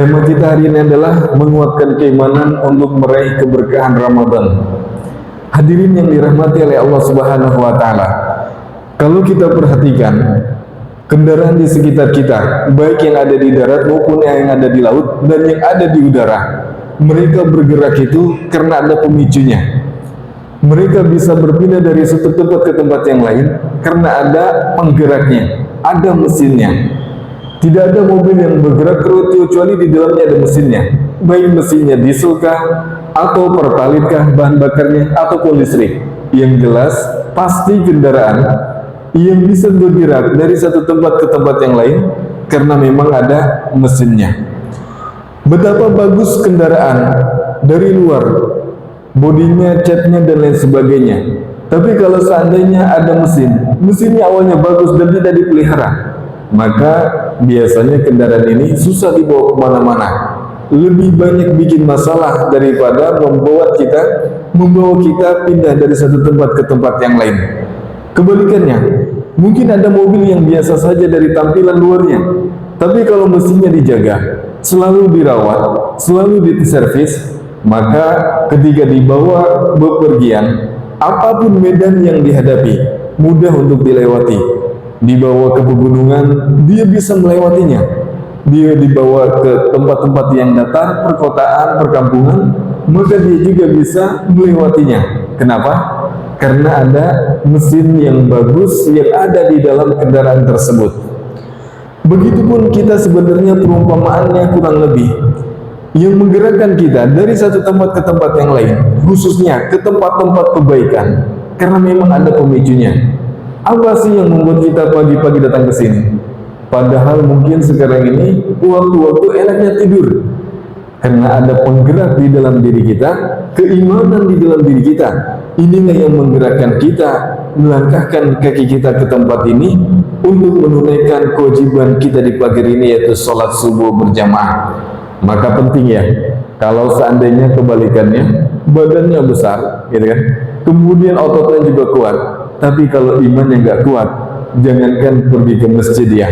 Tema kita hari ini adalah menguatkan keimanan untuk meraih keberkahan Ramadan. Hadirin yang dirahmati oleh Allah Subhanahu wa taala. Kalau kita perhatikan kendaraan di sekitar kita, baik yang ada di darat maupun yang ada di laut dan yang ada di udara, mereka bergerak itu karena ada pemicunya. Mereka bisa berpindah dari satu tempat ke tempat yang lain karena ada penggeraknya, ada mesinnya. Tidak ada mobil yang bergerak kecuali di dalamnya ada mesinnya. Baik mesinnya dieselkah, atau pertalitkah bahan bakarnya, ataupun listrik. Yang jelas, pasti kendaraan yang bisa bergerak dari satu tempat ke tempat yang lain karena memang ada mesinnya. Betapa bagus kendaraan dari luar, bodinya, catnya, dan lain sebagainya. Tapi kalau seandainya ada mesinnya awalnya bagus dan tidak dipelihara, maka biasanya kendaraan ini susah dibawa kemana-mana, lebih banyak bikin masalah daripada membawa kita pindah dari satu tempat ke tempat yang lain. Kebalikannya, mungkin ada mobil yang biasa saja dari tampilan luarnya, tapi kalau mesinnya dijaga, selalu dirawat, selalu diservis, maka ketika dibawa bepergian, apapun medan yang dihadapi, mudah untuk dilewati. Dibawa ke pegunungan, dia bisa melewatinya. Dia dibawa ke tempat-tempat yang datar, perkotaan, perkampungan, maka dia juga bisa melewatinya. Kenapa? Karena ada mesin yang bagus yang ada di dalam kendaraan tersebut. Begitupun kita sebenarnya perumpamaannya kurang lebih. Yang menggerakkan kita dari satu tempat ke tempat yang lain, khususnya ke tempat-tempat kebaikan, karena memang ada pemicunya. Apa sih yang membuat kita pagi-pagi datang ke sini? Padahal mungkin sekarang ini waktu-waktu enaknya tidur. Karena ada penggerak di dalam diri kita, keimanan di dalam diri kita. Inilah yang menggerakkan kita, melangkahkan kaki kita ke tempat ini untuk menunaikan kewajiban kita di pagi ini, yaitu sholat subuh berjamaah. Maka penting ya, kalau seandainya kebalikannya, badannya besar, gitu kan? Kemudian ototnya juga kuat, tapi kalau imannya nggak kuat, jangankan pergi ke masjid ya,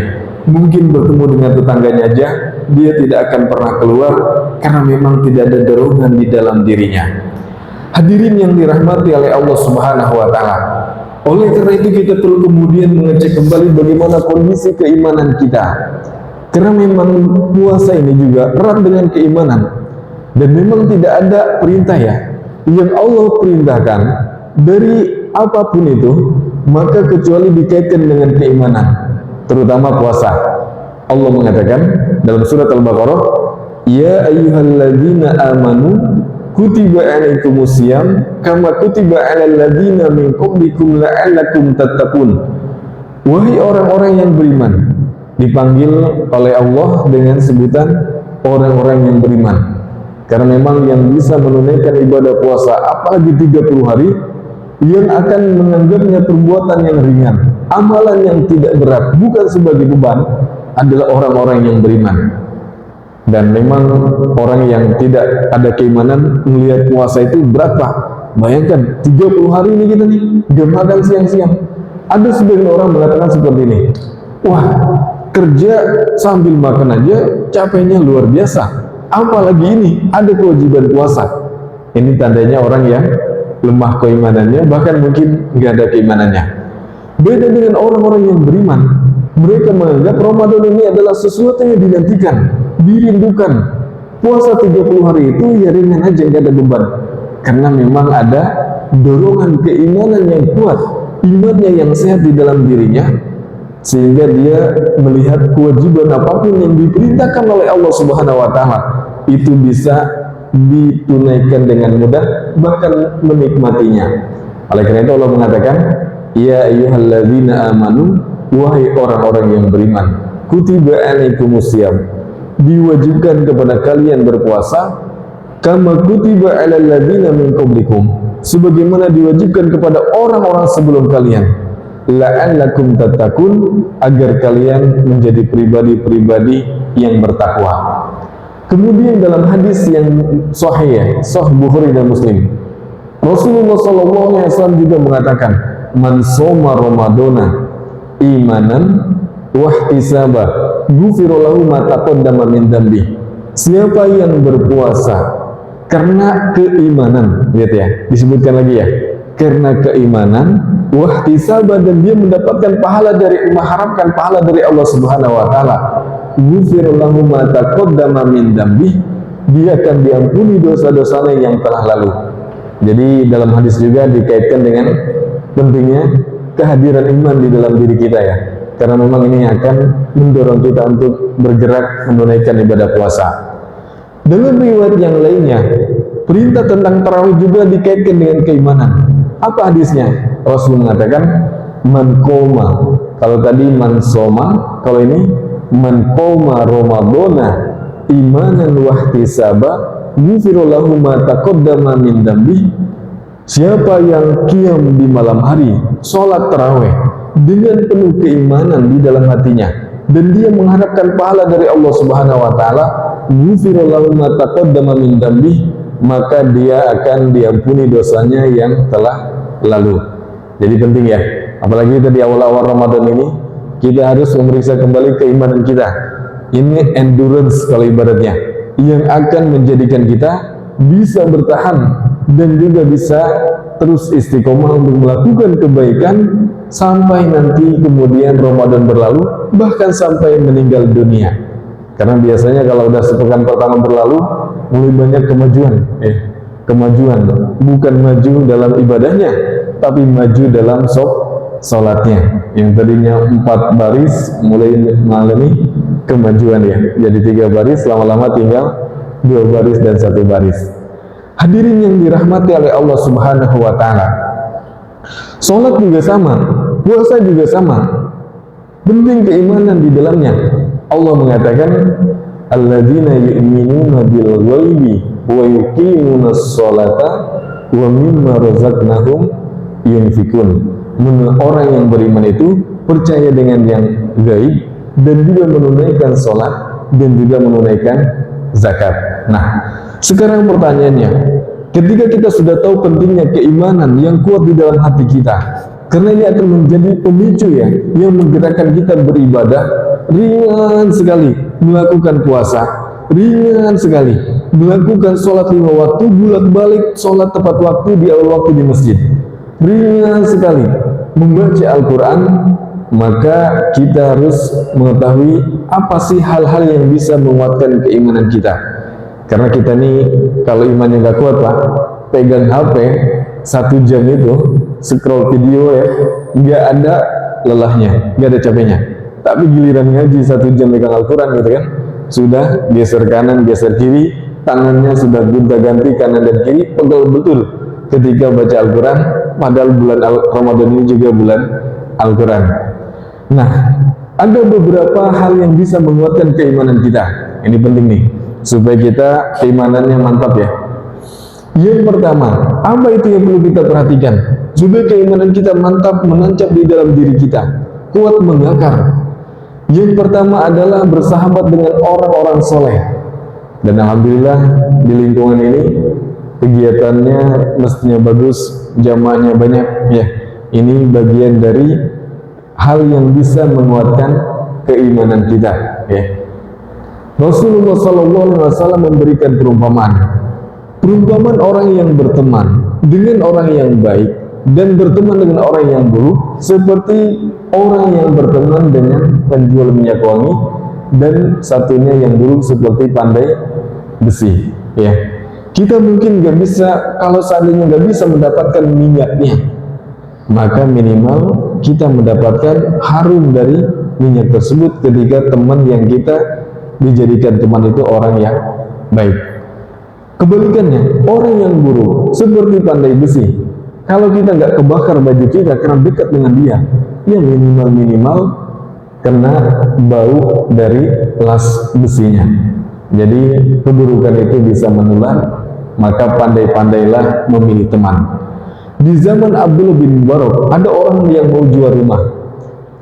mungkin bertemu dengan tetangganya aja, dia tidak akan pernah keluar karena memang tidak ada dorongan di dalam dirinya. Hadirin yang dirahmati oleh Allah Subhanahu wa taala. Oleh karena itu kita perlu kemudian mengecek kembali bagaimana kondisi keimanan kita. Karena memang puasa ini juga erat dengan keimanan. Dan memang tidak ada perintah ya yang Allah perintahkan dari apapun itu, maka kecuali dikaitkan dengan keimanan, terutama puasa. Allah mengatakan dalam surat Al-Baqarah, ya ayyuhalladzina amanu kutiba alaikumusiyam kama kutiba alal ladzina min qablikum la'allakum tattaqun. Wahai orang-orang yang beriman, dipanggil oleh Allah dengan sebutan orang-orang yang beriman. Karena memang yang bisa menunaikan ibadah puasa apalagi 30 hari, yang akan menganggapnya perbuatan yang ringan, amalan yang tidak berat, bukan sebagai beban, adalah orang-orang yang beriman. Dan memang orang yang tidak ada keimanan melihat puasa itu berat Pak. Bayangkan 30 hari ini kita nih gak makan siang-siang. Ada sebagian orang mengatakan seperti ini, wah kerja sambil makan aja capeknya luar biasa, apalagi ini ada kewajiban puasa. Ini tandanya orang yang lemah keimanannya, bahkan mungkin nggak ada keimanannya. Beda dengan orang-orang yang beriman, mereka menganggap Ramadan ini adalah sesuatu yang dinantikan, dirindukan. Puasa 30 hari itu ya ringan aja, nggak ada beban, karena memang ada dorongan keimanan yang kuat, imannya yang sehat di dalam dirinya, sehingga dia melihat kewajiban apapun yang diperintahkan oleh Allah Subhanahu wa taala itu bisa ditunaikan dengan mudah, bahkan menikmatinya. Oleh karena itu Allah mengatakan, ya ayyuhalladzina amanu, wahai orang-orang yang beriman, kutiba alaikumusiyam, diwajibkan kepada kalian berpuasa, kama kutiba alal ladzina min qablikum, sebagaimana diwajibkan kepada orang-orang sebelum kalian, la'allakum tattaqun, agar kalian menjadi pribadi-pribadi yang bertakwa. Kemudian dalam hadis yang sahih Bukhari dan Muslim, Rasulullah SAW juga mengatakan, man shoma ramadana imanan wahtisaba ghufira lahu ma taqaddama min dhanbi siapa yang berpuasa karena keimanan, lihat ya, disebutkan lagi ya, karena keimanan, wahtisaban, dan dia mendapatkan pahala dari, mengharapkan pahala dari Allah Subhanahu wa taala, ghufira lahu ma taqaddama min dzambi, dia akan diampuni dosa-dosanya yang telah lalu. Jadi dalam hadis juga dikaitkan dengan pentingnya kehadiran iman di dalam diri kita ya, karena memang ini akan mendorong kita untuk bergerak menunaikan ibadah puasa. Dalam riwayat yang lainnya, perintah tentang tarawih juga dikaitkan dengan keimanan. Apa hadisnya? Rasul mengatakan, man qoma, kalau tadi man soma, kalau ini man qoma ramadhana imanan wahtisaba ghufira lahu ma taqaddama min dzambi. Siapa yang qiyam di malam hari, sholat tarawih dengan penuh keimanan di dalam hatinya, dan dia mengharapkan pahala dari Allah Subhanahu wa taala, ghufira lahu ma taqaddama min dzambi, maka dia akan diampuni dosanya yang telah lalu. Jadi penting ya, apalagi kita di awal-awal Ramadan ini, kita harus memeriksa kembali keimanan kita. Ini endurance kalau ibaratnya, yang akan menjadikan kita bisa bertahan dan juga bisa terus istiqomah untuk melakukan kebaikan sampai nanti kemudian Ramadan berlalu, bahkan sampai meninggal dunia. Karena biasanya kalau udah sepekan pertama berlalu, mulai banyak kemajuan, kemajuan, bukan maju dalam ibadahnya, tapi maju dalam sholatnya. Yang tadinya 4 baris mulai mengalami kemajuan ya, jadi 3 baris, lama-lama tinggal 2 baris dan 1 baris. Hadirin yang dirahmati oleh Allah Subhanahu wa taala, sholat juga sama, puasa juga sama, penting keimanan di dalamnya. Allah mengatakan, alladzina yu'minuna bil ghaibi wa yuqimunas sholata wa mimma razaqnahum yunfikun. Orang yang beriman itu percaya dengan yang gaib dan juga menunaikan sholat dan juga menunaikan zakat. Nah, sekarang pertanyaannya, ketika kita sudah tahu pentingnya keimanan yang kuat di dalam hati kita, karena ini akan menjadi pemicu ya, yang menggerakkan kita beribadah, ringan sekali melakukan puasa, ringan sekali melakukan sholat 5 waktu, bolak-balik sholat tepat waktu di awal waktu di masjid, ringan sekali membaca Al-Quran, maka kita harus mengetahui apa sih hal-hal yang bisa menguatkan keimanan kita. Karena kita nih kalau imannya nggak kuat Pak, pegang HP 1 jam itu scroll video ya, nggak ada lelahnya, nggak ada capeknya. Tapi giliran ngaji 1 jam pegang Al-Quran gitu kan, sudah geser kanan, geser kiri, tangannya sudah gonta-ganti kanan dan kiri, pegel betul ketika baca Al-Quran, padahal bulan Ramadan ini juga bulan Al-Quran. Nah, ada beberapa hal yang bisa menguatkan keimanan kita. Ini penting nih, supaya kita keimanannya mantap ya. Yang pertama, apa itu yang perlu kita perhatikan supaya keimanan kita mantap, menancap di dalam diri kita, kuat mengakar? Yang pertama adalah bersahabat dengan orang-orang soleh. Dan alhamdulillah di lingkungan ini kegiatannya mestinya bagus, jamaahnya banyak ya. Ini bagian dari hal yang bisa menguatkan keimanan kita ya. Rasulullah SAW memberikan perumpamaan orang yang berteman dengan orang yang baik dan berteman dengan orang yang buruk seperti orang yang berteman dengan penjual minyak wangi dan satunya yang buruk seperti pandai besi ya. Kita mungkin nggak bisa, kalau seandainya nggak bisa mendapatkan minyaknya, maka minimal kita mendapatkan harum dari minyak tersebut ketika teman yang kita dijadikan teman itu orang yang baik. Kebalikannya, orang yang buruk seperti pandai besi, kalau kita nggak kebakar baju kita karena dekat dengan dia, ya minimal kena bau dari las besinya. Jadi keburukan itu bisa menular, maka pandai-pandailah memilih teman. Di zaman Abdullah bin Mubarak, ada orang yang mau jual rumah.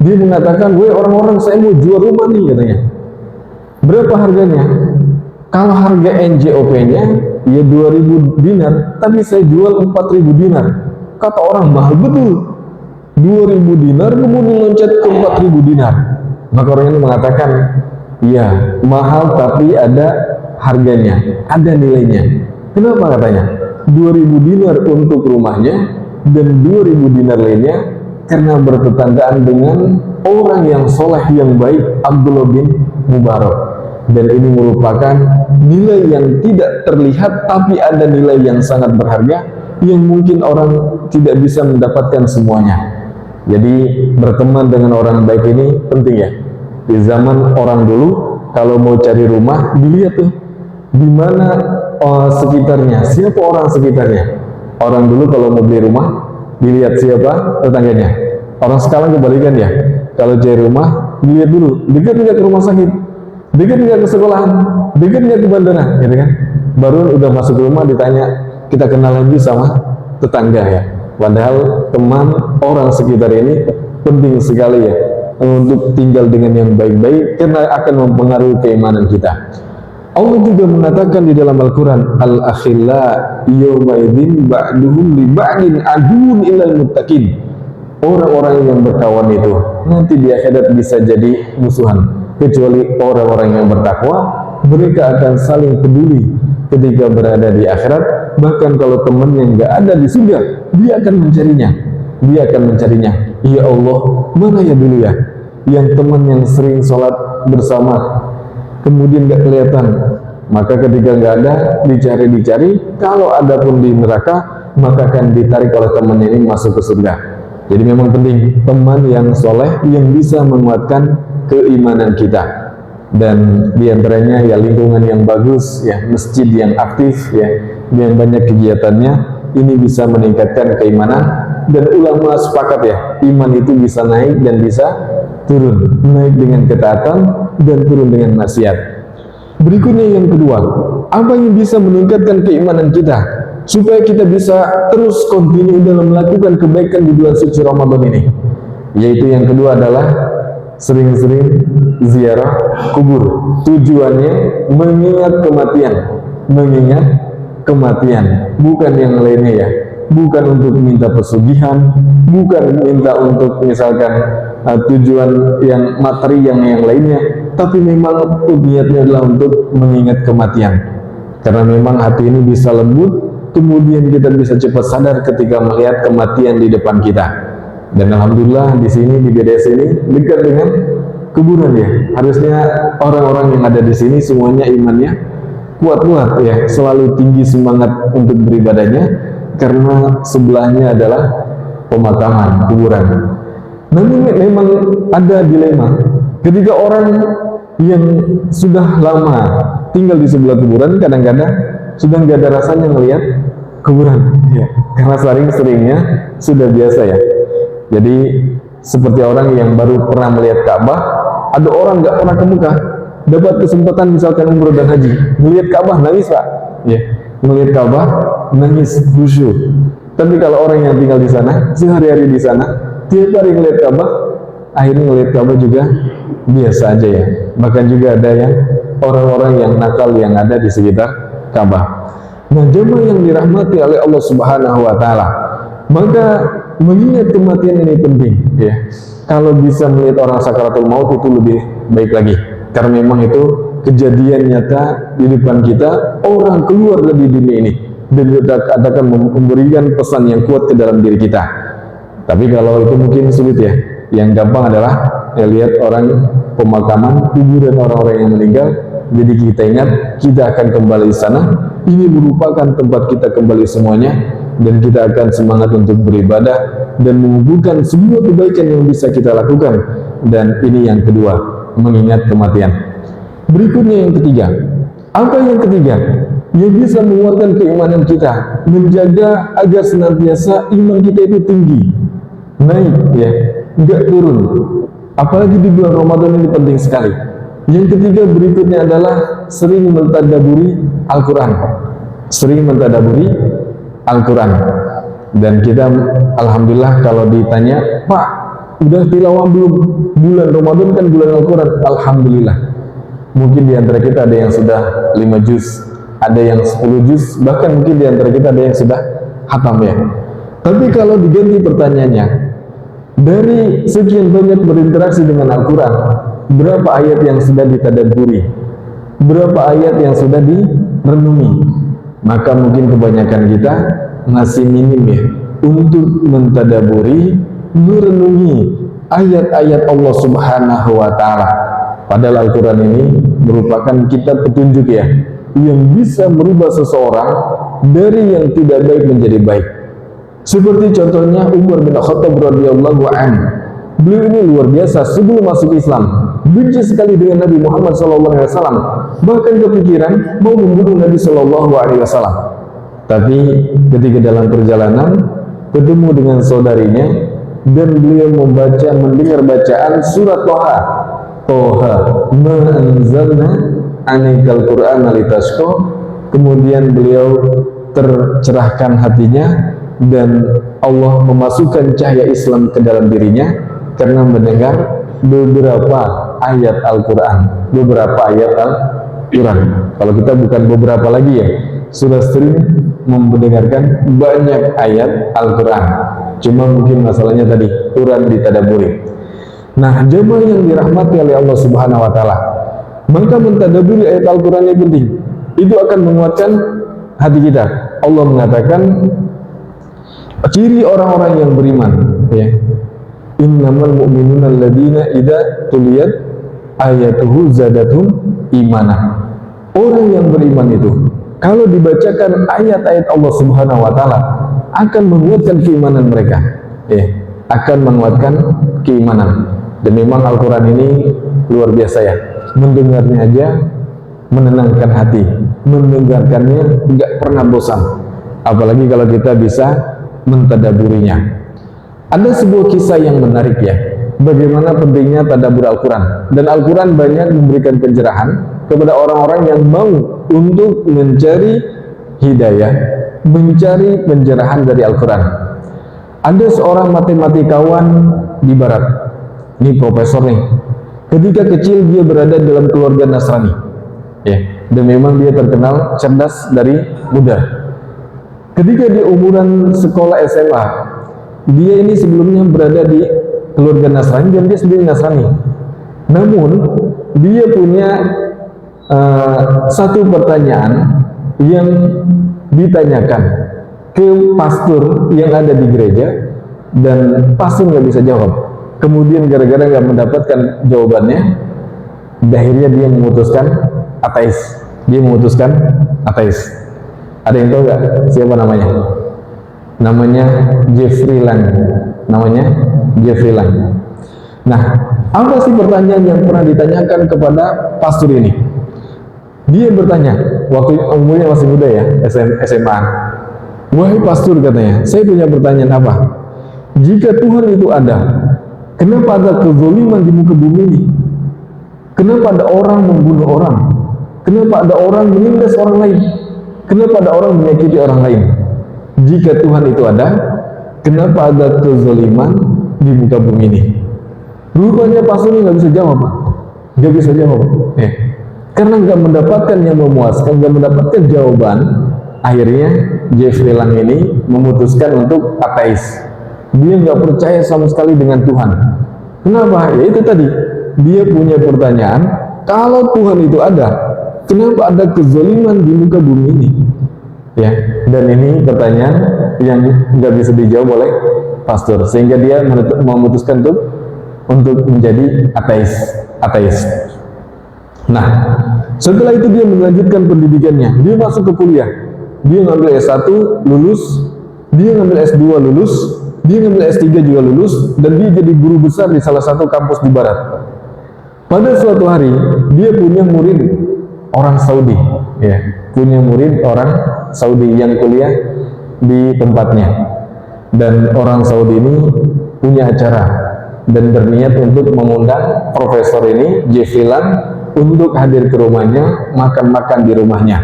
Dia mengatakan, "Woi orang-orang, saya mau jual rumah nih," katanya. Berapa harganya? Kalau harga NJOP-nya ya 2.000 dinar, tapi saya jual 4.000 dinar. Kata orang, mahal betul. 2.000 dinar kemudian loncat ke 4.000 dinar. Maka orang ini mengatakan, iya mahal tapi ada harganya, ada nilainya. Kenapa katanya? 2000 dinar untuk rumahnya dan 2000 dinar lainnya karena bertetanggaan dengan orang yang soleh yang baik, Abdullah bin Mubarak. Dan ini merupakan nilai yang tidak terlihat tapi ada nilai yang sangat berharga yang mungkin orang tidak bisa mendapatkan semuanya. Jadi berteman dengan orang baik ini penting ya. Di zaman orang dulu kalau mau cari rumah dilihat tuh di mana sekitarnya, siapa orang sekitarnya. Orang dulu kalau mau beli rumah dilihat siapa tetangganya. Orang sekarang kebalikan ya. Kalau cari rumah dilihat dulu dekat nggak ke rumah sakit, dekat nggak ke sekolahan, dekat nggak ke bandara, gitu kan. Baru udah masuk ke rumah ditanya, kita kenal lagi sama tetangga ya. Padahal teman orang sekitar ini penting sekali ya untuk tinggal dengan yang baik-baik karena akan mempengaruhi keimanan kita. Allah juga mengatakan di dalam Al-Quran, Al-akhilla yawma'idhin ba'duhum li ba'din aduun ilal muttaqin. Orang-orang yang berkawan itu nanti di akhirat bisa jadi musuhan, kecuali orang-orang yang bertakwa. Mereka akan saling peduli ketika berada di akhirat. Bahkan kalau temannya nggak ada di surga, dia akan mencarinya. Dia akan mencarinya. Ya Allah, mana ya dulu ya yang teman yang sering sholat bersama kemudian nggak kelihatan, maka ketika nggak ada dicari-dicari, kalau ada pun di neraka maka akan ditarik oleh teman ini masuk ke surga. Jadi memang penting teman yang soleh yang bisa menguatkan keimanan kita, dan diantaranya ya lingkungan yang bagus ya, masjid yang aktif ya, yang banyak kegiatannya, ini bisa meningkatkan keimanan. Dan ulama sepakat ya, iman itu bisa naik dan bisa turun, naik dengan ketaatan dan turun dengan maksiat. Berikutnya yang kedua, apa yang bisa meningkatkan keimanan kita supaya kita bisa terus continue dalam melakukan kebaikan di bulan suci Ramadan ini? Yaitu yang kedua adalah sering-sering ziarah kubur. Tujuannya mengingat kematian, mengingat kematian, bukan yang lainnya ya. Bukan untuk minta pesugihan, bukan minta untuk misalkan tujuan yang materi yang lainnya, tapi memang niatnya adalah untuk mengingat kematian. Karena memang hati ini bisa lembut, kemudian kita bisa cepat sadar ketika melihat kematian di depan kita. Dan alhamdulillah di sini di BDS ini dekat dengan kuburan ya. Harusnya orang-orang yang ada di sini semuanya imannya kuat-kuat ya, selalu tinggi semangat untuk beribadahnya. Karena sebelahnya adalah pemakaman, kuburan. Namun memang ada dilema ketika orang yang sudah lama tinggal di sebelah kuburan, kadang-kadang sudah nggak ada rasanya melihat kuburan ya, karena sering-seringnya sudah biasa ya. Jadi seperti orang yang baru pernah melihat Ka'bah, ada orang nggak pernah ke Mekah, dapat kesempatan misalkan umroh dan haji, melihat Ka'bah nangis Pak ya, melihat Ka'bah nangis khusyuk. Tapi kalau orang yang tinggal di sana, sehari-hari di sana, tiap hari ngelihat Ka'bah, akhirnya ngelihat Ka'bah juga biasa aja ya. Bahkan juga ada yang orang-orang yang nakal yang ada di sekitar Ka'bah. Nah, jemaah yang dirahmati oleh Allah Subhanahu wa taala, maka mengingat kematian ini penting ya. Kalau bisa melihat orang sakaratul maut itu lebih baik lagi. Karena memang itu kejadian nyata di depan kita, orang keluar dari dunia ini dan akan memberikan pesan yang kuat ke dalam diri kita. Tapi kalau itu mungkin sulit ya. Yang gampang adalah ya, lihat orang pemakaman, kuburan orang-orang yang meninggal. Jadi kita ingat kita akan kembali di sana. Ini merupakan tempat kita kembali semuanya, dan kita akan semangat untuk beribadah dan mengumpulkan semua kebaikan yang bisa kita lakukan. Dan ini yang kedua, mengingat kematian. Berikutnya yang ketiga. Apa yang ketiga? Yang bisa menguatkan keimanan kita, menjaga agar senantiasa iman kita itu tinggi, naik ya, enggak turun. Apalagi di bulan Ramadan ini penting sekali. Yang ketiga berikutnya adalah sering mentadaburi Al-Quran. Sering mentadaburi Al-Quran. Dan kita alhamdulillah kalau ditanya, Pak, udah tilawah belum? Bulan Ramadan kan bulan Al-Quran. Alhamdulillah. Mungkin di antara kita ada yang sudah 5 juz, ada yang 10 juz, bahkan mungkin di antara kita ada yang sudah khatam ya. Tapi kalau diganti pertanyaannya, dari sekian banyak berinteraksi dengan Al-Quran, berapa ayat yang sudah ditadabburi? berapa ayat yang sudah direnungi. Maka mungkin kebanyakan kita masih minim ya untuk mentadaburi, merenungi ayat-ayat Allah Subhanahu wa Ta'ala. Padahal Al-Quran ini merupakan kitab petunjuk ya, yang bisa merubah seseorang dari yang tidak baik menjadi baik. Seperti contohnya Umar bin Khattab radhiyallahu anhu. Beliau ini luar biasa sebelum masuk Islam, benci sekali dengan Nabi Muhammad SAW, bahkan kepikiran mau membunuh Nabi SAW. Tapi ketika dalam perjalanan ketemu dengan saudarinya dan beliau mendengar bacaan surat Toha, ma anzalna alaikal Qur'ana litashqa. Kemudian beliau tercerahkan hatinya dan Allah memasukkan cahaya Islam ke dalam dirinya karena mendengar beberapa ayat Al-Quran. Kalau kita bukan beberapa lagi ya, sudah sering mendengarkan banyak ayat Al-Quran. Cuma mungkin masalahnya tadi kurang ditadaburi. Nah, jemaah yang dirahmati oleh Allah Subhanahu wa Ta'ala, maka mentadaburi ayat Al-Quran yang penting. Itu akan menguatkan hati kita. Allah mengatakan ciri orang-orang yang beriman ya, innamal mu'minuna alladzina idza tuliyat ayatuhu zadatum imana. Orang yang beriman itu kalau dibacakan ayat-ayat Allah Subhanahu wa Ta'ala akan menguatkan keimanan mereka ya, akan menguatkan keimanan. Dan memang Al-Quran ini luar biasa ya, mendengarnya aja menenangkan hati, mendengarkannya nggak pernah bosan, apalagi kalau kita bisa mentadaburinya. Ada sebuah kisah yang menarik ya, bagaimana pentingnya tadabbur Al-Quran. Dan Al-Quran banyak memberikan pencerahan kepada orang-orang yang mau untuk mencari hidayah, mencari pencerahan dari Al-Quran. Ada seorang matematikawan di barat, ini profesor nih, ketika kecil dia berada dalam keluarga Nasrani ya, dan memang dia terkenal cerdas dari muda. Ketika di umuran sekolah SMA, dia ini sebelumnya berada di keluarga Nasrani dan dia sendiri Nasrani. Namun dia punya satu pertanyaan yang ditanyakan ke pastor yang ada di gereja dan pastor nggak bisa jawab. Kemudian gara-gara nggak mendapatkan jawabannya, akhirnya dia memutuskan ateis. Ada yang tahu nggak siapa namanya? Namanya Jeffrey Lang. Nah, apa sih pertanyaan yang pernah ditanyakan kepada pastor ini? Dia bertanya, waktu umurnya masih muda ya, SMA. Wahai pastor, katanya, saya punya pertanyaan apa? Jika Tuhan itu ada, kenapa ada kezaliman di muka bumi ini? Kenapa ada orang membunuh orang? Kenapa ada orang menindas orang lain? Kenapa ada orang menyakiti orang lain? Jika Tuhan itu ada, kenapa ada kezaliman di muka bumi ini? Rupanya pastor ini nggak bisa jawab, Pak. Nggak bisa jawab. Karena nggak mendapatkan yang memuaskan, nggak mendapatkan jawaban, akhirnya Jeffrey Lang ini memutuskan untuk ateis. Dia nggak percaya sama sekali dengan Tuhan. Kenapa? Ya itu tadi, dia punya pertanyaan, kalau Tuhan itu ada, kenapa ada kezaliman di muka bumi ini? Ya, dan ini pertanyaan yang nggak bisa dijawab oleh pastor, sehingga dia memutuskan untuk menjadi ateis. Nah, setelah itu dia melanjutkan pendidikannya, dia masuk ke kuliah, dia ngambil S1 lulus, dia ngambil S2 lulus, dia ngambil S3 juga lulus, dan dia jadi guru besar di salah satu kampus di barat. Pada suatu hari, dia punya murid orang Saudi, ya, punya murid orang Saudi yang kuliah di tempatnya. Dan orang Saudi ini punya acara dan berniat untuk mengundang profesor ini, Jeffrey Lang, untuk hadir ke rumahnya, makan-makan di rumahnya.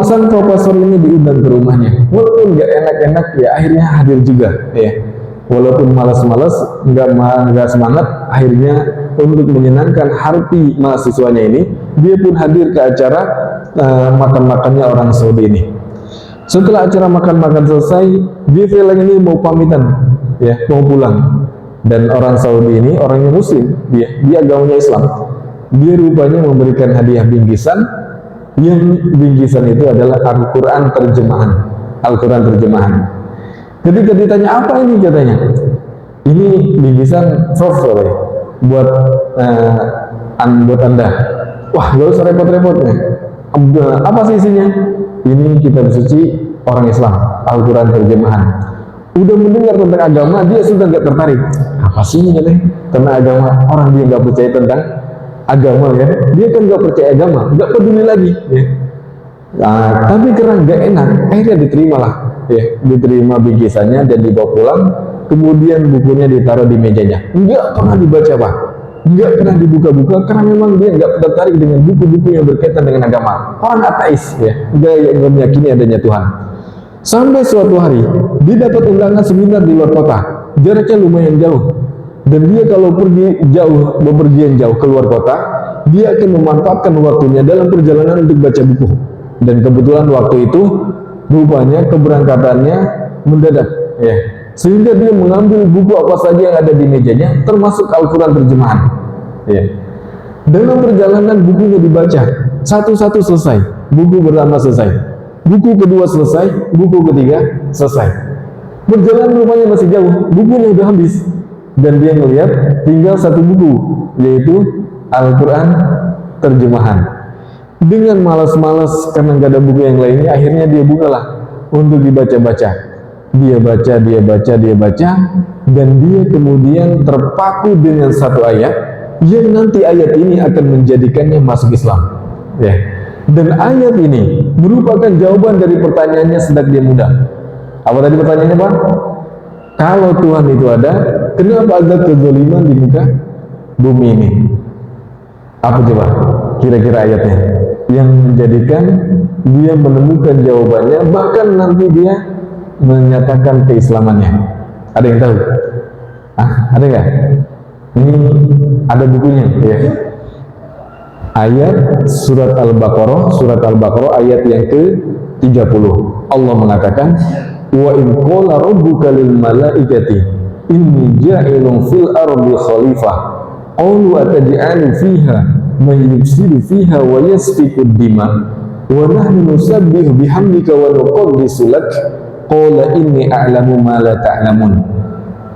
Sang profesor ini diundang ke rumahnya, walaupun nggak enak-enak ya akhirnya hadir juga ya, walaupun malas-malas, nggak semangat, akhirnya untuk menyenangkan hati mahasiswanya ini, dia pun hadir ke acara makan-makannya orang Saudi ini. Setelah acara makan-makan selesai, Jeffrey Lang ini mau pamitan ya, mau pulang. Dan orang Saudi ini orangnya Muslim, dia agamanya Islam. Dia rupanya memberikan hadiah bingkisan, yang bingkisan itu adalah Al-Quran terjemahan. Al-Quran terjemahan. Ketika ditanya apa ini, katanya, ini bingkisan soft buat buat Anda. Wah, gak usah repot-repot ya. Apa sih isinya? Ini kitab suci orang Islam, Al-Quran terjemahan. Udah mendengar tentang agama, dia sudah gak tertarik. Apa sih ini katanya? Tentang agama, orang dia gak percaya tentang agama ya. Dia kan gak percaya agama, gak peduli lagi ya. Nah, tapi karena gak enak, akhirnya diterimalah ya, diterima bingkisannya dan dibawa pulang. Kemudian bukunya ditaruh di mejanya, nggak pernah dibaca Pak, nggak pernah dibuka-buka, karena memang dia nggak tertarik dengan buku-buku yang berkaitan dengan agama. Orang ateis ya, dia yang meyakini adanya Tuhan. Sampai suatu hari dia dapat undangan seminar di luar kota, jaraknya lumayan jauh, dan dia kalau pergi jauh, bepergian jauh ke luar kota, dia akan memanfaatkan waktunya dalam perjalanan untuk baca buku. Dan kebetulan waktu itu rupanya keberangkatannya mendadak ya, sehingga dia mengambil buku apa saja yang ada di mejanya, termasuk Al-Quran terjemahan ya. Dalam perjalanan bukunya dibaca satu-satu, selesai, buku pertama selesai, buku kedua selesai, buku ketiga selesai. Perjalanan rupanya masih jauh, bukunya udah habis, dan dia melihat tinggal satu buku, yaitu Al-Quran terjemahan. Dengan malas-malas karena nggak ada buku yang lainnya, akhirnya dia bukalah untuk dibaca-baca. Dia baca, dan dia kemudian terpaku dengan satu ayat yang nanti ayat ini akan menjadikannya masuk Islam ya. Dan ayat ini merupakan jawaban dari pertanyaannya sejak dia muda. Apa tadi pertanyaannya Pak? Kalau Tuhan itu ada, kenapa ada kezaliman di muka bumi ini? Apa coba kira-kira ayatnya yang menjadikan dia menemukan jawabannya, bahkan nanti dia menyatakan keislamannya? Ada yang tahu? Ada nggak? Ini ada bukunya ya. Ayat surat Al-Baqarah ayat yang ke-30. Allah mengatakan, wa in qala rabbuka lil malaikati inni ja'ilun fil ardi khalifah qalu ataj'alu fiha man yufsidu fiha wa yasfiku ad-dima wa nahnu nusabbihu bihamdika wa nuqaddisu lak qala inni a'lamu ma la ta'lamun.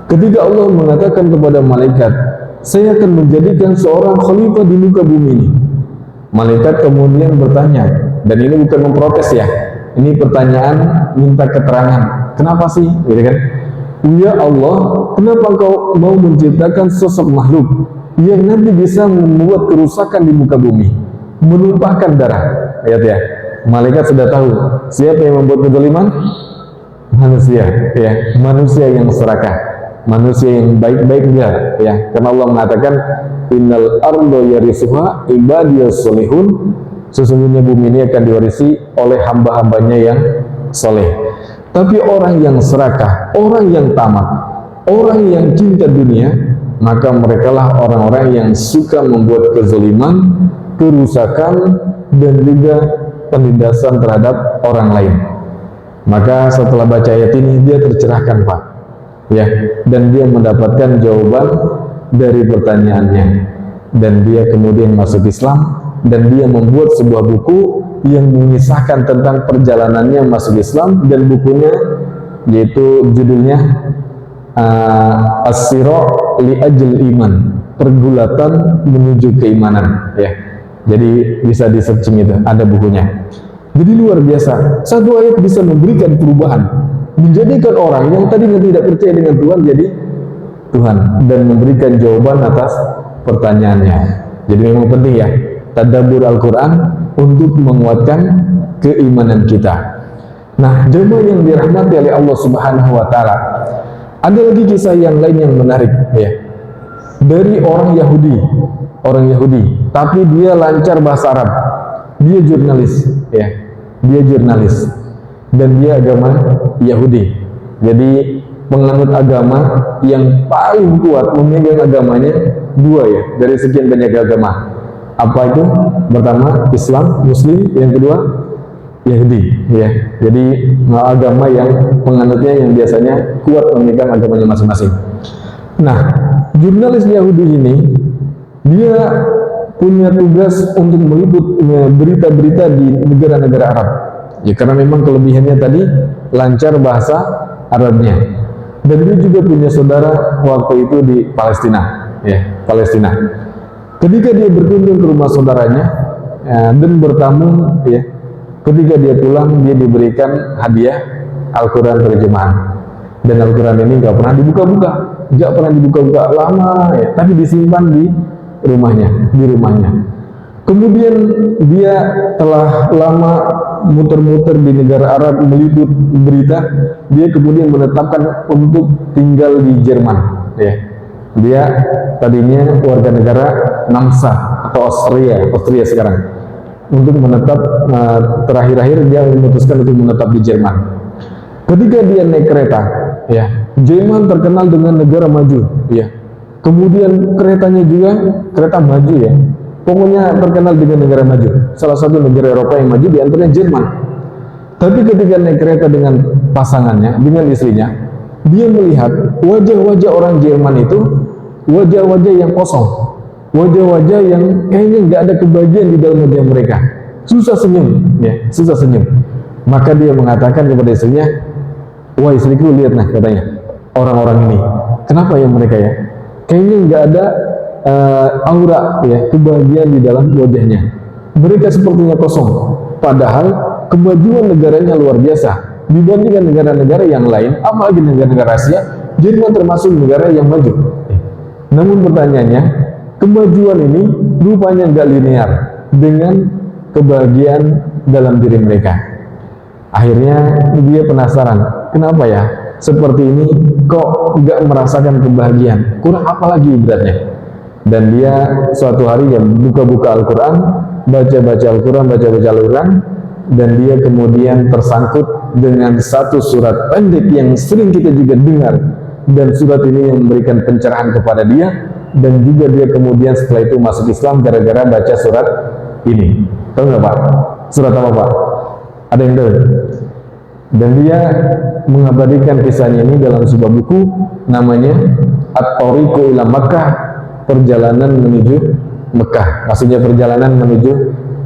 Ketika Allah mengatakan kepada malaikat, saya akan menjadikan seorang khalifah di muka bumi ini. Malaikat kemudian bertanya, dan ini bukan memprotes ya, ini pertanyaan minta keterangan. Kenapa sih? Gitu kan? Ya Allah, kenapa engkau mau menciptakan sosok makhluk yang nanti bisa membuat kerusakan di muka bumi, menumpahkan darah? Lihat ya, malaikat sudah tahu siapa yang membuat kezaliman? Manusia ya, manusia yang serakah, manusia yang baik-baik enggak ya. Karena Allah mengatakan, innal arda yarisuha ibadiyas solihun, sesungguhnya bumi ini akan diwarisi oleh hamba-hambanya yang soleh. Tapi orang yang serakah, orang yang tamak, orang yang cinta dunia, maka merekalah orang-orang yang suka membuat kezaliman, kerusakan, dan juga penindasan terhadap orang lain. Maka setelah baca ayat ini, dia tercerahkan Pak ya, dan dia mendapatkan jawaban dari pertanyaannya, dan dia kemudian masuk Islam, dan dia membuat sebuah buku yang mengisahkan tentang perjalanannya masuk Islam, dan bukunya yaitu judulnya As-Sira' li Ajl Iman, pergulatan menuju keimanan ya. Jadi bisa di searching, itu ada bukunya. Jadi luar biasa, satu ayat bisa memberikan perubahan, menjadikan orang yang tadinya tidak percaya dengan Tuhan jadi Tuhan, dan memberikan jawaban atas pertanyaannya. Jadi memang penting ya, tadabbur Al-Quran untuk menguatkan keimanan kita. Nah, jemaah yang dirahmati oleh Allah Subhanahu wa Ta'ala, ada lagi kisah yang lain yang menarik ya, dari orang Yahudi, tapi dia lancar bahasa Arab. Dia jurnalis ya, dan dia agama Yahudi. Jadi penganut agama yang paling kuat, memegang agamanya dua ya, dari sekian banyak agama. Apa itu? Pertama Islam, Muslim, yang kedua Yahudi ya. Jadi agama yang penganutnya yang biasanya kuat memegang agamanya masing-masing. Nah, jurnalis Yahudi ini dia punya tugas untuk meliput berita-berita di negara-negara Arab. Ya karena memang kelebihannya tadi lancar bahasa Arabnya. Dan dia juga punya saudara waktu itu di Palestina, ya, Palestina. Ketika dia berkunjung ke rumah saudaranya dan bertamu, ya, ketika dia pulang dia diberikan hadiah Al-Quran terjemahan. Dan Al-Quran ini nggak pernah dibuka-buka, lama, ya, tapi disimpan di rumahnya. Kemudian dia telah lama muter-muter di negara Arab meliput berita, dia kemudian menetapkan untuk tinggal di Jerman. Ya. Dia tadinya warga negara Namsa atau Austria sekarang. Untuk menetap terakhir-akhir dia memutuskan untuk menetap di Jerman. Ketika dia naik kereta, ya, Jerman terkenal dengan negara maju, ya. Kemudian keretanya juga kereta maju, ya. Pokoknya terkenal dengan negara maju. Salah satu negara Eropa yang maju di antaranya Jerman. Tapi ketika naik kereta dengan pasangannya, dengan istrinya, dia melihat wajah-wajah orang Jerman itu wajah-wajah yang kosong, wajah-wajah yang kayaknya nggak ada kebahagiaan di dalam wajah mereka. Susah senyum, ya, susah senyum. Maka dia mengatakan kepada istrinya, "Wah istriku, lihat nah," katanya, "orang-orang ini, kenapa ya mereka ya? Kayaknya nggak ada aura, ya, kebahagiaan di dalam wajahnya. Mereka sepertinya kosong. Padahal kemajuan negaranya luar biasa dibandingkan negara-negara yang lain, apalagi negara-negara Asia. Jerman termasuk negara yang maju. Namun pertanyaannya, kemajuan ini rupanya nggak linear dengan kebahagiaan dalam diri mereka." Akhirnya dia penasaran, kenapa ya seperti ini kok nggak merasakan kebahagiaan? Kurang apa lagi beratnya? Dan dia suatu hari ya buka-buka Al-Quran, baca-baca Al-Quran, dan dia kemudian tersangkut dengan satu surat pendek yang sering kita juga dengar, dan surat ini yang memberikan pencerahan kepada dia, dan juga dia kemudian setelah itu masuk Islam gara-gara baca surat ini. Tahu nggak Pak? Surat apa Pak? Ada yang tahu? Dan dia mengabadikan kisahnya ini dalam sebuah buku namanya At-Tariqu ila Makkah, perjalanan menuju Mekah, maksudnya perjalanan menuju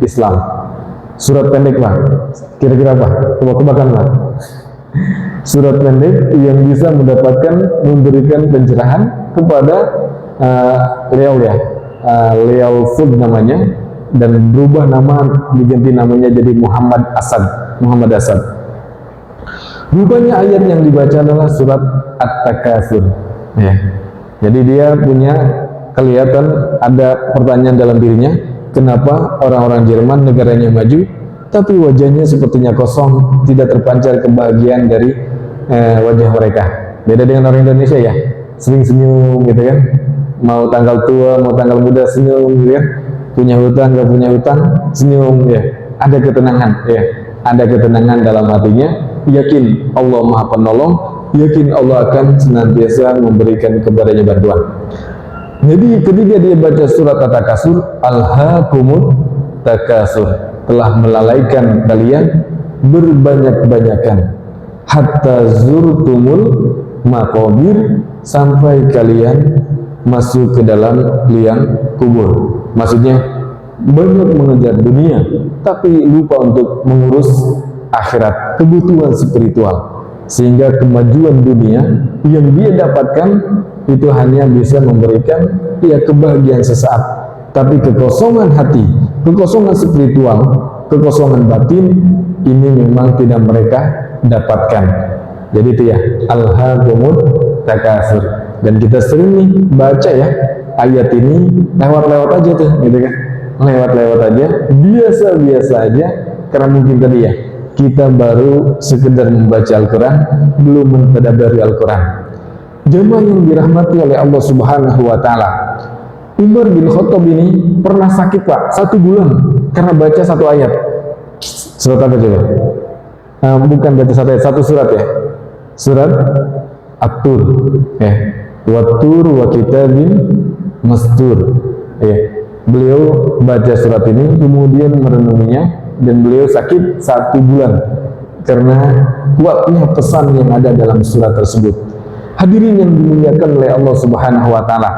Islam. Surat pendek Pak, kira-kira apa? Tebak-tebakan Pak. Surat pendek yang bisa memberikan pencerahan kepada Leo Food namanya, dan berubah nama, diganti namanya jadi Muhammad Asad. Rupanya ayat yang dibaca adalah surat At-Takatsur, ya. Jadi dia punya kelihatan ada pertanyaan dalam dirinya, kenapa orang-orang Jerman negaranya maju tapi wajahnya sepertinya kosong, tidak terpancar kebahagiaan dari wajah mereka. Beda dengan orang Indonesia ya, sering senyum gitu kan, mau tanggal tua mau tanggal muda senyum gitu kan, punya hutang nggak punya hutang senyum, ya, ada ketenangan, ya, ada ketenangan dalam hatinya, yakin Allah Maha Penolong, yakin Allah akan senantiasa memberikan kepadanya bantuan. Jadi ketika dia baca surat At-Takatsur, alhaakumut takasur, telah melalaikan kalian berbanyak-banyakan, hatta zurtumul maqabir, sampai kalian masuk ke dalam liang kubur. Maksudnya banyak mengejar dunia tapi lupa untuk mengurus akhirat, kebutuhan spiritual, sehingga kemajuan dunia yang dia dapatkan itu hanya bisa memberikan ya kebahagiaan sesaat, tapi kekosongan hati, kekosongan spiritual, kekosongan batin ini memang tidak mereka dapatkan. Jadi itu ya, alhaakumut takasur. Dan kita sering nih baca ya ayat ini lewat-lewat aja tuh, gitu kan, lewat-lewat aja, biasa-biasa aja, karena mungkin tadi ya kita baru sekedar membaca Al-Quran, belum mentadaburi Al-Quran. Jemaah yang dirahmati oleh Allah Subhanahu wa Ta'ala, Umar bin Khattab ini pernah sakit Pak, 1 bulan karena baca satu ayat. Surat apa coba? Bukan baca satu ayat, satu surat ya, surat At-Tur, ya, Wat-Tur wa kitabin mastur, ya. Beliau baca surat ini kemudian merenunginya, dan beliau sakit 1 bulan karena kuatnya pesan yang ada dalam surat tersebut. Hadirin yang dimuliakan oleh Allah Subhanahu wa Ta'ala,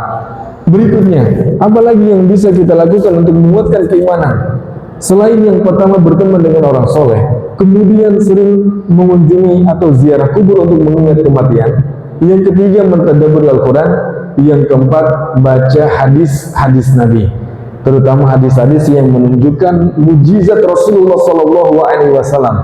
Berikutnya, apalagi yang bisa kita lakukan untuk menguatkan keimanan? Selain yang pertama berteman dengan orang soleh, kemudian sering mengunjungi atau ziarah kubur untuk mengingat kematian. Yang ketiga, mentadabbur Al-Quran. Yang keempat, baca hadis-hadis Nabi, terutama hadis-hadis yang menunjukkan mujizat Rasulullah SAW.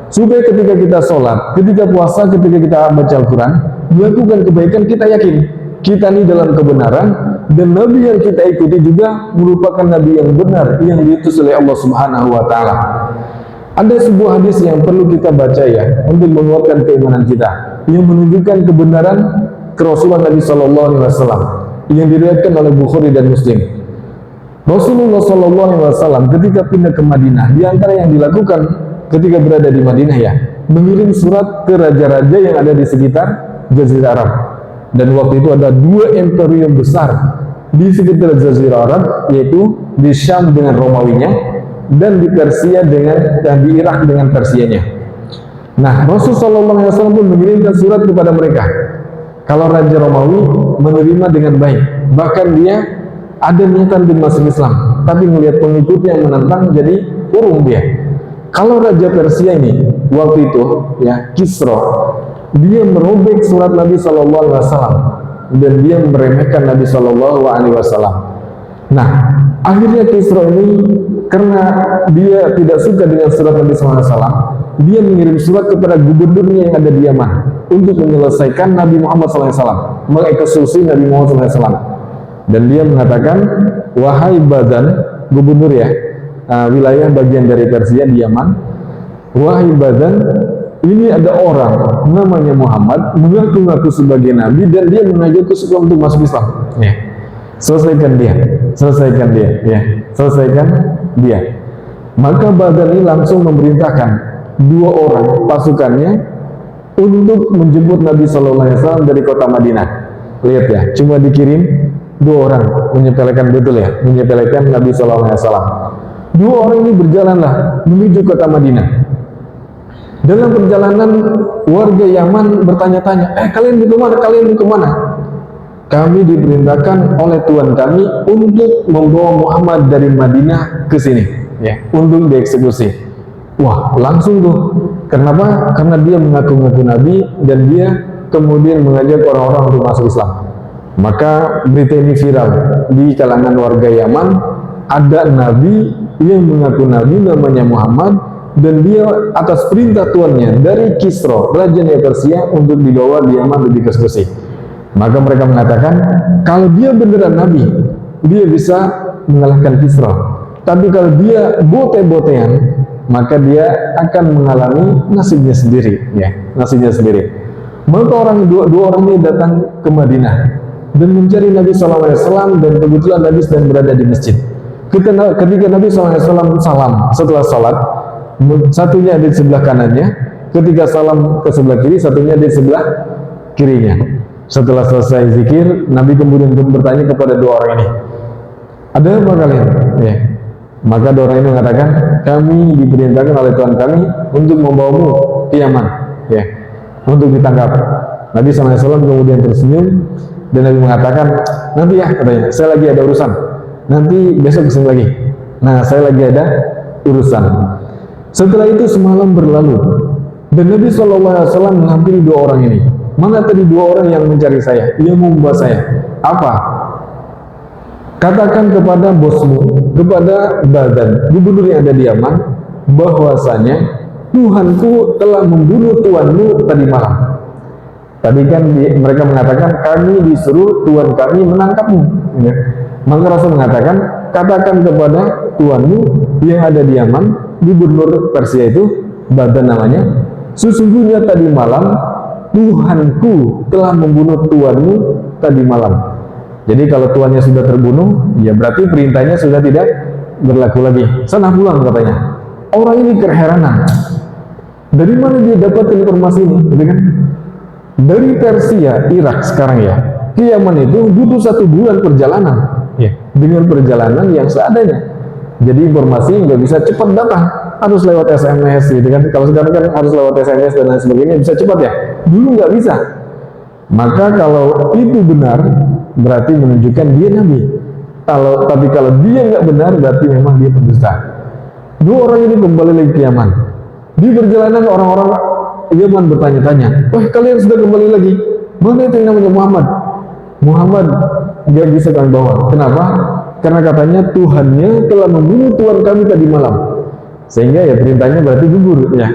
Supaya ketika kita sholat, ketika puasa, ketika kita baca Al-Quran, melakukan kebaikan, kita yakin kita ini dalam kebenaran, dan Nabi yang kita ikuti juga merupakan Nabi yang benar, yang diutus oleh Allah Subhanahu wa Ta'ala. Ada sebuah hadis yang perlu kita baca ya, untuk menguatkan keimanan kita, yang menunjukkan kebenaran kerasulan Nabi Sallallahu Alaihi Wasallam, yang diriwayatkan oleh Bukhari dan Muslim. Rasulullah Sallallahu Alaihi Wasallam ketika pindah ke Madinah, di antara yang dilakukan ketika berada di Madinah ya, mengirim surat ke raja-raja yang ada di sekitar Jazirah Arab. Dan waktu itu ada dua imperium besar di sekitar Jazirah Arab, yaitu di Syam dengan Romawinya, dan di Persia di Irak dengan Persianya. Nah, Rasulullah SAW pun mengirimkan surat kepada mereka. Kalau Raja Romawi menerima dengan baik, bahkan dia ada niatan untuk masuk Islam, tapi melihat pengikutnya yang menentang, jadi urung dia. Kalau Raja Persia ini waktu itu ya, Kisra, dia merobek surat Nabi SAW dan dia meremehkan Nabi SAW. Nah, akhirnya Kisra ini karena dia tidak suka dengan surat Nabi SAW, dia mengirim surat kepada gubernurnya yang ada di Yaman untuk menyelesaikan Nabi Muhammad SAW, mengeksekusi Nabi Muhammad SAW. Dan dia mengatakan, wahai Badan, gubernur ya, wilayah bagian dari Persia di Yaman, wahai Badan, ini ada orang namanya Muhammad mengaku-ngaku sebagai nabi dan dia mengajakku supaya untuk masuk Islam. Ya. Selesaikan dia. Maka Badan ini langsung memerintahkan dua orang pasukannya untuk menjemput Nabi Sallallahu Alaihi Wasallam dari kota Madinah. Lihat ya, cuma dikirim dua orang, menyepelekan betul ya, menyepelekan Nabi Sallallahu Alaihi Wasallam. Dua orang ini berjalanlah menuju kota Madinah. Dalam perjalanan, warga Yaman bertanya-tanya, kalian mau kemana? Kami diperintahkan oleh Tuhan kami untuk membawa Muhammad dari Madinah ke sini, ya, untuk dieksekusi. Wah, langsung tuh. Kenapa? Karena dia mengaku-ngaku Nabi dan dia kemudian mengajak orang-orang untuk masuk Islam. Maka berita ini viral di kalangan warga Yaman. Ada Nabi yang mengaku Nabi namanya Muhammad, dan dia atas perintah tuannya dari Kisra, Raja Persia, untuk dibawa di Yaman dan dieksekusi. Maka mereka mengatakan, kalau dia beneran Nabi, dia bisa mengalahkan Kisra. Tapi kalau dia bote-botean, maka dia akan mengalami nasibnya sendiri, ya, nasibnya sendiri. Maka dua orang ini datang ke Madinah dan mencari Nabi SAW, dan kebetulan Nabi sedang berada di masjid. Ketika Nabi SAW salam setelah sholat, satunya ada di sebelah kanannya, ketika salam ke sebelah kiri, satunya di sebelah kirinya. Setelah selesai zikir, Nabi kemudian bertanya kepada dua orang ini, ada apa kalian? Ya. Maka dua orang ini mengatakan, kami diperintahkan oleh Tuhan kami untuk membawamu ke Yaman, ya, untuk ditangkap. Nabi SAW kemudian tersenyum dan Nabi mengatakan, nanti ya, katanya, saya lagi ada urusan, nanti besok kesini lagi. Nah, saya lagi ada urusan. Setelah itu semalam berlalu dan Nabi SAW menghampiri dua orang ini. Mana tadi dua orang yang mencari saya, yang membawa saya? Apa? Katakan kepada bosmu, kepada Badan, gubernur yang ada di Yaman, bahwasanya Tuhanku telah membunuh tuanmu tadi malam. Tadi kan mereka mengatakan, kami disuruh Tuhan kami menangkapmu. Ya. Maka Rasul mengatakan, katakan kepada tuanmu yang ada di Yaman, gubernur Persia itu, Badan namanya, sesungguhnya tadi malam Tuhanku telah membunuh tuanmu tadi malam. Jadi kalau tuannya sudah terbunuh, ya berarti perintahnya sudah tidak berlaku lagi. Sana pulang, katanya. Orang ini keheranan. Dari mana dia dapat informasi ini? Gitu kan? Dari Persia, Irak sekarang ya, ke Yaman itu butuh 1 bulan perjalanan, ya, dengan perjalanan yang seadanya. Jadi informasi nggak bisa cepat datang, harus lewat SMS gitu kan. Kalau sekarang kan harus lewat SMS dan lain sebagainya, bisa cepat ya. Dulu nggak bisa. Maka kalau itu benar, berarti menunjukkan dia nabi. Tapi kalau dia nggak benar, berarti memang dia pendusta. Dua orang ini kembali lagi ke Yaman. Di perjalanan orang-orang Yaman bertanya-tanya, wah kalian sudah kembali lagi, mana itu yang namanya Muhammad? Muhammad nggak bisa kami bawa. Kenapa? Karena katanya Tuhannya telah membunuh Tuhan kami tadi malam. Sehingga ya perintahnya berarti gugur ya.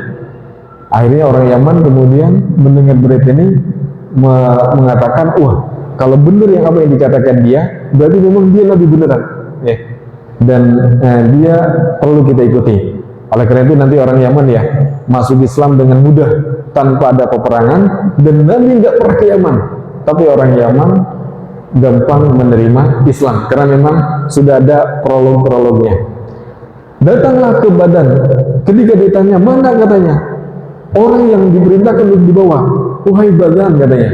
Akhirnya orang Yaman kemudian mendengar berita ini mengatakan, wah kalau benar yang apa yang dikatakan dia, berarti memang dia nabi beneran ya. Dan dia perlu kita ikuti. Oleh karena itu nanti orang Yaman ya masuk Islam dengan mudah tanpa ada peperangan, dan Nabi nggak pernah ke Yaman, tapi orang Yaman gampang menerima Islam karena memang sudah ada prolog-prolognya. Datanglah ke Badan, ketika ditanya mana katanya orang yang diperintahkan untuk dibawa, wahai Badan katanya,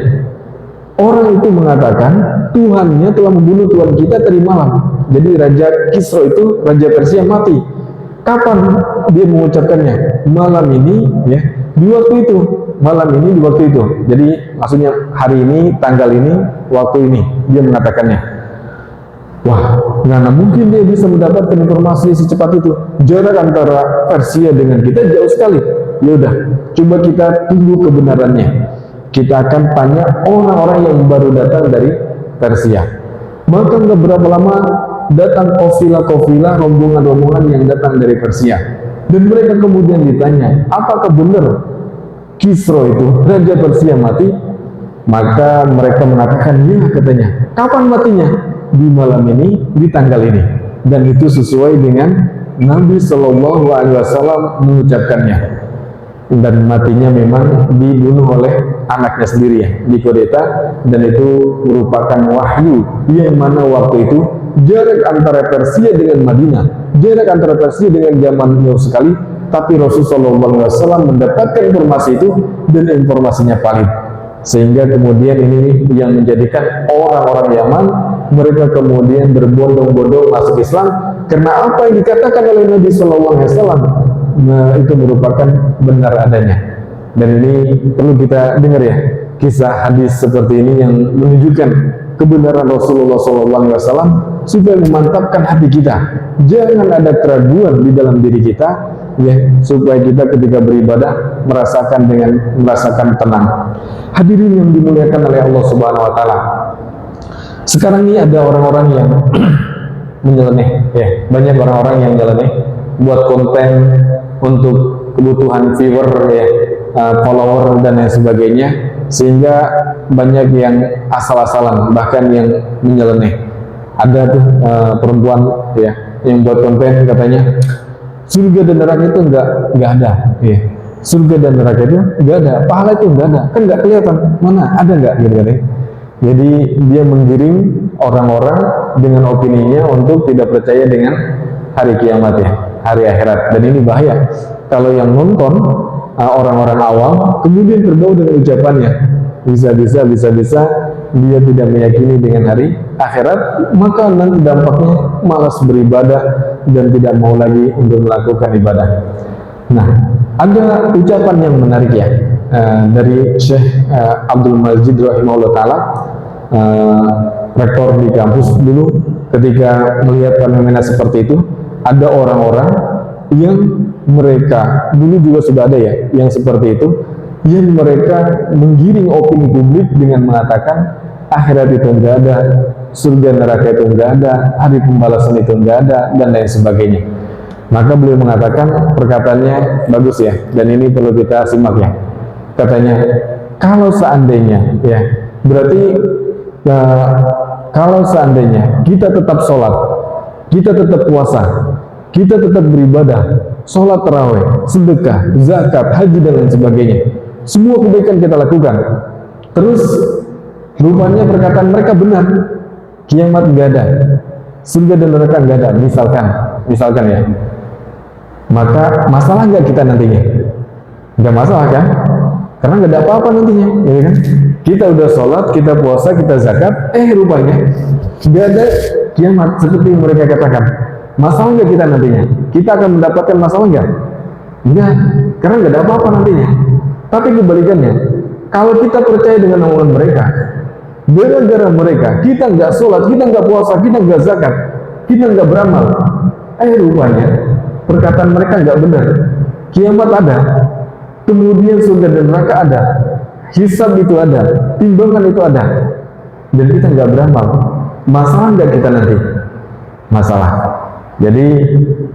orang itu mengatakan Tuhannya telah membunuh Tuhan kita tadi malam. Jadi Raja Kisra itu Raja Persia mati. Kapan dia mengucapkannya? Malam ini ya, di waktu itu. Malam ini di waktu itu. Jadi maksudnya hari ini, tanggal ini, waktu ini dia mengatakannya. Wah, mana mungkin dia bisa mendapatkan informasi secepat itu? Jarak antara Persia dengan kita jauh sekali. Ya udah, coba kita tunggu kebenarannya. Kita akan tanya orang-orang yang baru datang dari Persia. Maka nggak berapa lama datang kafilah-kafilah, rombongan-rombongan yang datang dari Persia. Dan mereka kemudian ditanya, apakah benar Kisra itu Raja Persia mati? Maka mereka mengatakan, ya katanya. Kapan matinya? Di malam ini, di tanggal ini. Dan itu sesuai dengan Nabi Shallallahu Alaihi Wasallam mengucapkannya. Dan matinya memang dibunuh oleh anaknya sendiri ya, dikudeta, dan itu merupakan wahyu yang mana waktu itu jarak antara Persia dengan Madinah, jarak antara Persia dengan zaman jauh sekali, tapi Rasulullah SAW mendapatkan informasi itu dan informasinya valid, sehingga kemudian ini yang menjadikan orang-orang Yaman mereka kemudian berbondong-bondong masuk Islam karena apa yang dikatakan oleh Nabi SAW. Nah, itu merupakan benar adanya. Dan ini perlu kita dengar ya, kisah hadis seperti ini yang menunjukkan kebenaran Rasulullah SAW supaya memantapkan hati kita. Jangan ada keraguan di dalam diri kita ya, supaya kita ketika beribadah merasakan tenang. Hadirin yang dimuliakan oleh Allah Subhanahu wa taala. Sekarang ini ada orang-orang yang menyeleneh ya, banyak orang-orang yang nyeleneh buat konten untuk kebutuhan viewer ya, follower dan lain sebagainya, sehingga banyak yang asal-asalan bahkan yang menyeleneh. Ada tuh perempuan ya yang buat konten katanya surga dan neraka itu nggak ada ya. Surga dan neraka itu nggak ada, pahala itu nggak ada, kan nggak kelihatan, mana ada nggak gitu kan ya. Jadi dia menggiring orang-orang dengan opininya untuk tidak percaya dengan hari kiamat ya, hari akhirat. Dan ini bahaya kalau yang nonton orang-orang awam kemudian terbawa dengan ucapannya, bisa-bisa dia tidak meyakini dengan hari akhirat, maka nanti dampaknya malas beribadah dan tidak mau lagi untuk melakukan ibadah. Nah, ada ucapan yang menarik ya dari Syekh Abdul Majid rahimahullah ta'ala, rektor di kampus dulu, ketika melihat fenomena seperti itu. Ada orang-orang yang mereka dulu juga sudah ada ya yang seperti itu, yang mereka menggiring opini publik dengan mengatakan akhirat itu enggak ada, surga neraka itu enggak ada, hari pembalasan itu enggak ada, dan lain sebagainya. Maka beliau mengatakan perkataannya bagus ya, dan ini perlu kita simak ya. Katanya, kalau seandainya ya, berarti kalau seandainya kita tetap sholat, kita tetap puasa, kita tetap beribadah, sholat tarawih, sedekah, zakat, haji dan lain sebagainya, semua kebaikan kita lakukan, terus rupanya perkataan mereka benar, kiamat nggak ada, surga dan neraka nggak ada, misalkan ya, maka masalah nggak kita nantinya? Nggak masalah kan? Karena nggak ada apa-apa nantinya, ya kan? Kita udah sholat, kita puasa, kita zakat, rupanya nggak ada kiamat seperti yang mereka katakan. Masalah nggak kita nantinya? Kita akan mendapatkan masalah nggak? Enggak, karena nggak ada apa-apa nantinya. Tapi kebalikannya, kalau kita percaya dengan omongan mereka, Gara-gara mereka, kita nggak sholat, kita nggak puasa, kita nggak zakat, kita nggak beramal. Rupanya perkataan mereka nggak benar. Kiamat ada, kemudian surga dan neraka ada, hisab itu ada, timbangan itu ada, dan kita nggak beramal. Masalah nggak kita nanti? Masalah. Jadi,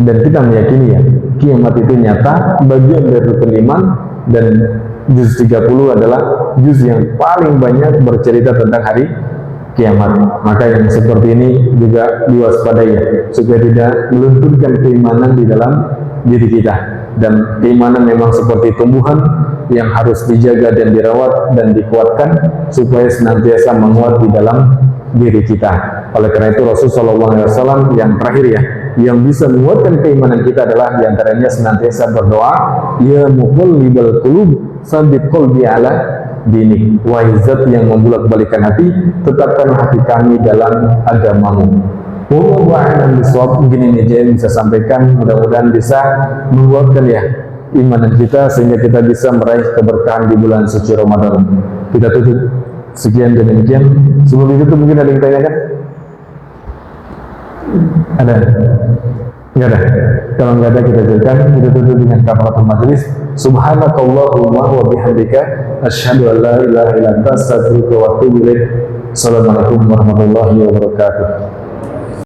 dan kita meyakini ya, kiamat itu nyata, bagian dari rukun iman, dan juz 30 adalah juz yang paling banyak bercerita tentang hari kiamat. Maka yang seperti ini juga diwaspadai ya, supaya tidak melunturkan keimanan di dalam diri kita. Dan keimanan memang seperti tumbuhan yang harus dijaga dan dirawat dan dikuatkan supaya senantiasa menguat di dalam diri kita. Oleh karena itu Rasulullah SAW yang terakhir ya, yang bisa menguatkan keimanan kita adalah diantaranya senantiasa berdoa, ya muqallibal qulub sabit qalbi ala dinik, wahai zat yang membolak-balikan hati, tetapkan hati kami dalam agamamu. Wallahu a'lam bishawab. Mungkin ini aja yang bisa sampaikan, mudah-mudahan bisa menguatkan ya iman kita sehingga kita bisa meraih keberkahan di bulan suci Ramadan. Kita tutup sekian dan demikian. Sebelum itu mungkin ada yang tanyakan? Ada? Enggak ada? Kalau enggak ada kita jadikan, kita tutup dengan kafaratul majlis. Subhanakallahumma wa bihamdika asyhadu an la ilaha illa anta astaghfiruka wa atubu ilaik. Assalamualaikum warahmatullahi wabarakatuh.